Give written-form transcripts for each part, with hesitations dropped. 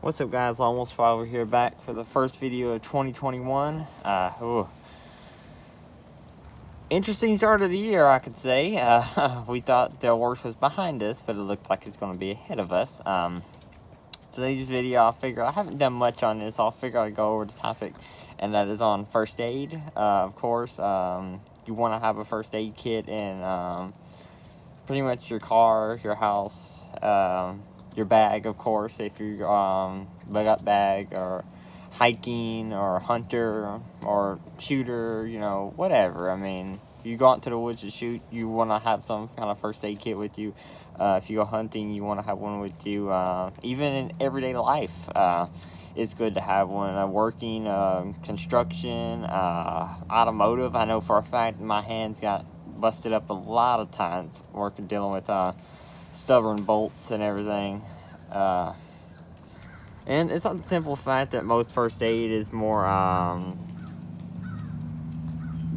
What's up, guys? Almost Father here, back for the first video of 2021. Interesting start of the year, I could say. We thought the worst was behind us, but it looked like it's going to be ahead of us. Today's video, I haven't done much on this. I'll figure I'd go over the topic, and that is on first aid. Of course, you want to have a first aid kit in pretty much your car, your house, your bag, of course, if you're bug-up bag, or hiking, or hunter, or shooter, you know, whatever. I mean, if you go out to the woods to shoot, you want to have some kind of first aid kit with you. If you go hunting, you want to have one with you. Even in everyday life, it's good to have one. Working, construction, automotive. I know for a fact my hands got busted up a lot of times dealing with stubborn bolts and everything. And it's not the simple fact that most first aid is more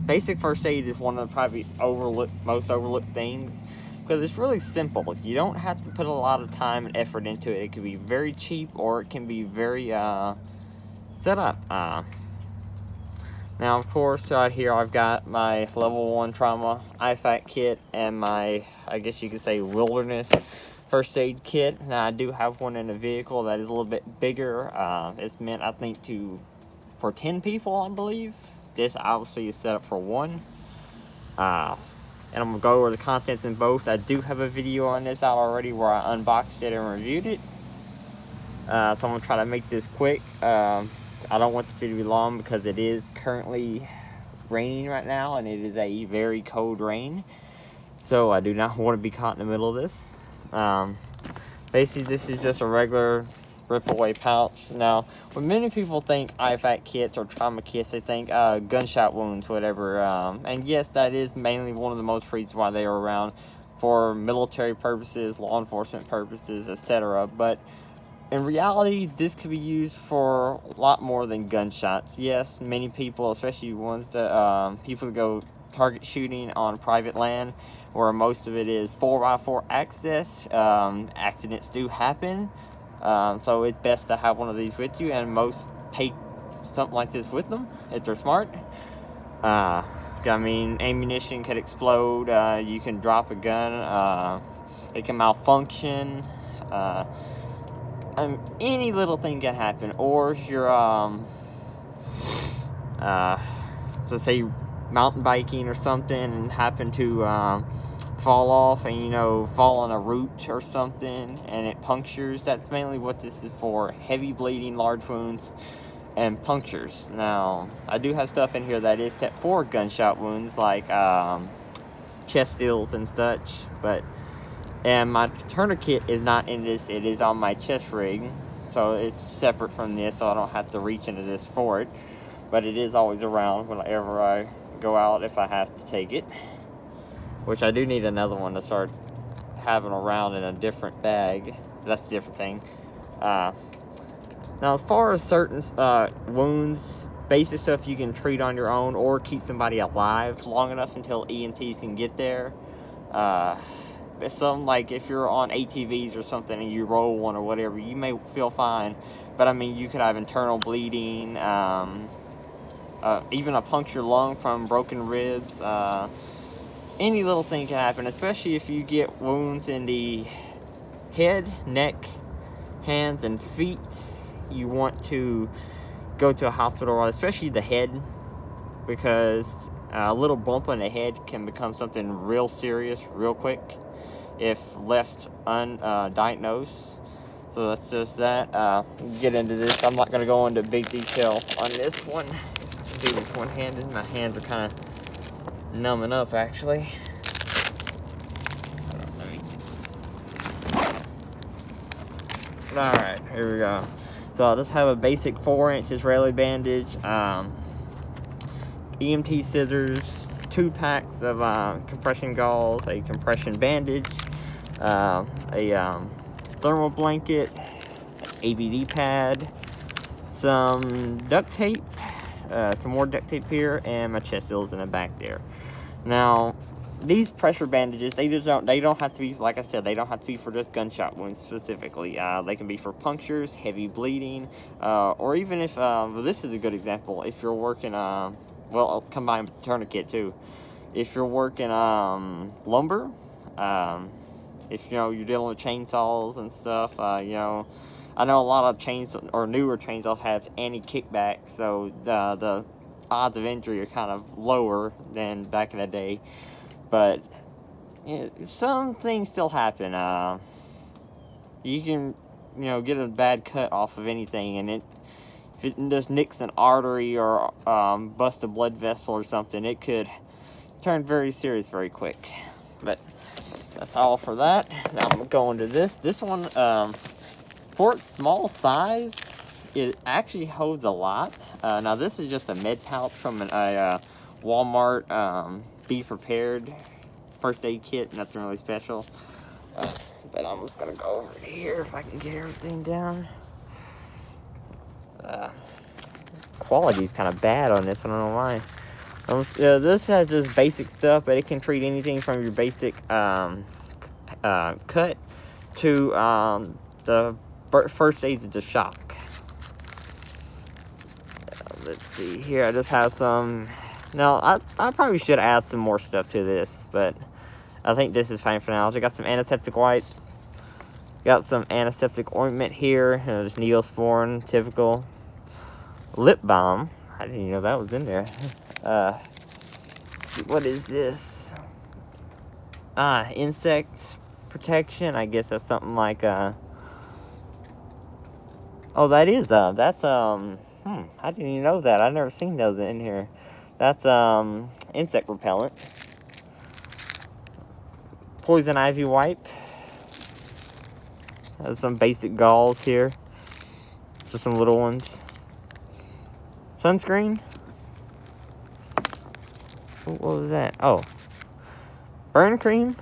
basic. First aid is one of the probably most overlooked things, because it's really simple. You don't have to put a lot of time and effort into it. It can be very cheap, or it can be very set up. Now, of course, out here I've got my level 1 trauma ifak kit and my, I guess you could say, wilderness first aid kit. Now, I do have one in a vehicle that is a little bit bigger. It's meant, I think, for 10 people, I believe. This obviously is set up for one. And I'm going to go over the contents in both. I do have a video on this out already where I unboxed it and reviewed it. So I'm going to try to make this quick. I don't want this video to be long because it is currently raining right now, and it is a very cold rain. So I do not want to be caught in the middle of this. Basically, this is just a regular rip-away pouch. Now, when many people think IFAK kits or trauma kits, they think gunshot wounds, whatever. And yes, that is mainly one of the most reasons why they are around, for military purposes, law enforcement purposes, etc. But in reality, this could be used for a lot more than gunshots. Yes, many people, especially ones that people go target shooting on private land, where most of it is 4x4 access. Accidents do happen, so it's best to have one of these with you, and most take something like this with them if they're smart. I mean, ammunition could explode. You can drop a gun. It can malfunction. Any little thing can happen. Or if you're, so say mountain biking or something and happen to fall off and, fall on a root or something and it punctures. That's mainly what this is for: heavy bleeding, large wounds, and punctures. Now, I do have stuff in here that is set for gunshot wounds, like chest seals and such, and my tourniquet is not in this. It is on my chest rig, so it's separate from this, so I don't have to reach into this for it. But it is always around whenever I go out, if I have to take it. Which I do need another one to start having around in a different bag. That's a different thing. Now, as far as certain wounds, basic stuff you can treat on your own or keep somebody alive long enough until EMTs can get there. Some, like if you're on ATVs or something and you roll one or whatever, you may feel fine, but I mean, you could have internal bleeding, even a punctured lung from broken ribs. Any little thing can happen, especially if you get wounds in the head, neck, hands, and feet. You want to go to a hospital, especially the head, because a little bump on the head can become something real serious real quick if left undiagnosed. So that's just that. Get into this. I'm not going to go into big detail on this one. Do this one-handed. My hands are kind of numbing up, actually. Alright, here we go. So I'll just have a basic 4-inch Israeli bandage, EMT scissors, 2 packs of compression gauze, a compression bandage, a thermal blanket, ABD pad, some duct tape, some more duct tape here, and my chest seals in the back there. Now, these pressure bandages, they don't have to be, like I said, they don't have to be for just gunshot wounds specifically. They can be for punctures, heavy bleeding, or even if, well, this is a good example, if you're working, well, combined with the tourniquet too. If you're working lumber, if you're dealing with chainsaws and stuff, I know a lot of chainsaws or newer chainsaws have anti-kickback, so the odds of injury are kind of lower than back in the day. But some things still happen. You can get a bad cut off of anything, and if it just nicks an artery or bust a blood vessel or something, it could turn very serious very quick. But that's all for that. Now I'm going to this one. For its small size, it actually holds a lot. Now this is just a med pouch from a Walmart Be Prepared first aid kit. Nothing really special. But I'm just gonna go over here if I can get everything down. Quality's kind of bad on this. I don't know why. This has just basic stuff, but it can treat anything from your basic cut to the first aids of the shock. Let's see here. I just have some. Now, I probably should add some more stuff to this, but I think this is fine for now. I got some antiseptic wipes. Got some antiseptic ointment here. Just Neosporin, typical. Lip balm. I didn't even know that was in there. What is this? Insect protection. I guess that's something like oh, that is that's I didn't even know that. I've never seen those in here. That's insect repellent. Poison ivy wipe. There's some basic gauze here. Just some little ones. Sunscreen. What was that? Oh, burn cream.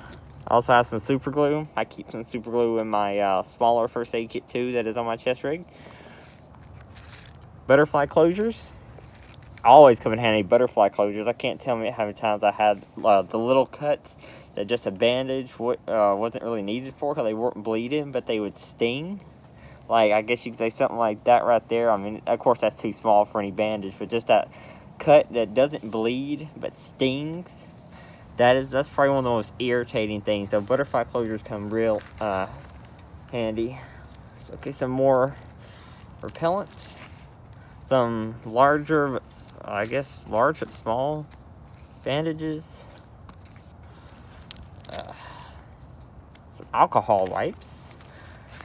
I also have some super glue. I keep some super glue in my smaller first aid kit too that is on my chest rig. Butterfly closures. Always come in handy, butterfly closures. I can't tell me how many times I had the little cuts that just a bandage wasn't really needed for because they weren't bleeding, but they would sting. Like, I guess you could say something like that right there. I mean, of course, that's too small for any bandage, but just that cut that doesn't bleed but stings. That's probably one of the most irritating things. So butterfly closures come real handy. Okay, some more repellent. Some larger, but I guess large but small bandages. Some alcohol wipes.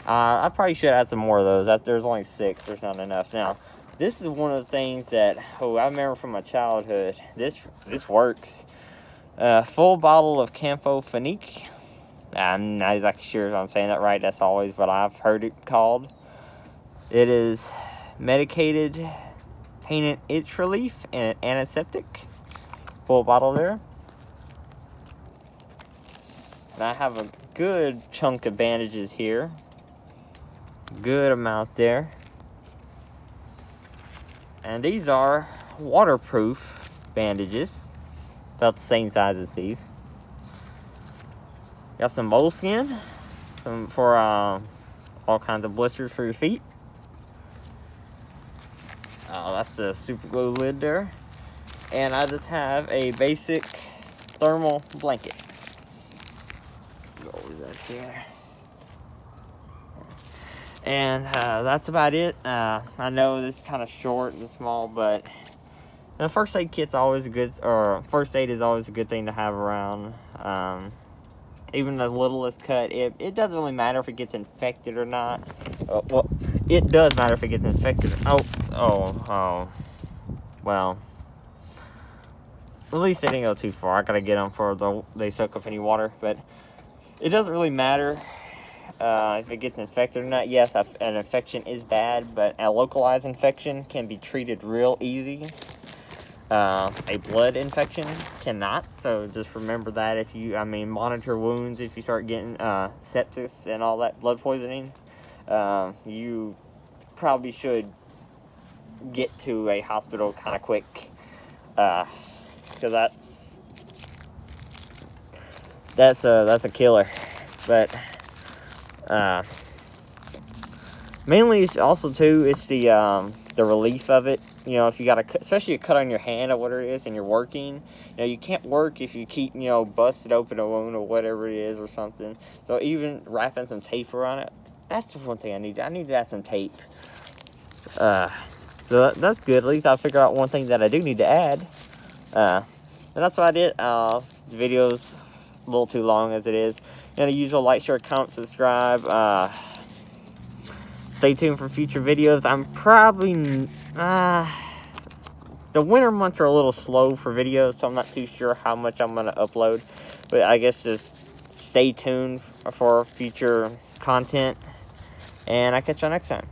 I probably should add some more of those. There's only 6. There's not enough. Now, this is one of the things that I remember from my childhood. This works. Full bottle of Campho-Phenique. I'm not exactly sure if I'm saying that right. That's always what I've heard it called. It is medicated pain and itch relief and antiseptic. Full bottle there. And I have a good chunk of bandages here. Good amount there. And these are waterproof bandages. About the same size as these. Got some moleskin for all kinds of blisters for your feet. That's the super glue lid there. And I just have a basic thermal blanket. Go over that there. And that's about it. I know this is kind of short and small, but the first aid kit's always a good, or first aid is always a good thing to have around. Even the littlest cut, it doesn't really matter if it gets infected or not. Well, it does matter if it gets infected. Well, at least they didn't go too far. I gotta get them for they soak up any water, but it doesn't really matter if it gets infected or not. Yes, an infection is bad, but a localized infection can be treated real easy. A blood infection cannot, so just remember that. If you, monitor wounds if you start getting sepsis and all that, blood poisoning. You probably should get to a hospital kind of quick, because that's a killer. But mainly it's also too, it's the relief of it. You know, if you got a, especially a cut on your hand or whatever it is, and you're working, you know, you can't work if you keep, you know, busted open a wound or whatever it is or something. So even wrapping some tape around it, that's the one thing I need. I need to add some tape. So that's good. At least I'll figure out one thing that I do need to add. And that's what I did. The video's a little too long as it is. You know, the usual like, share, comment, subscribe. Stay tuned for future videos. I'm probably the winter months are a little slow for videos, so I'm not too sure how much I'm gonna upload. But I guess just stay tuned for future content, and I'll catch y'all next time.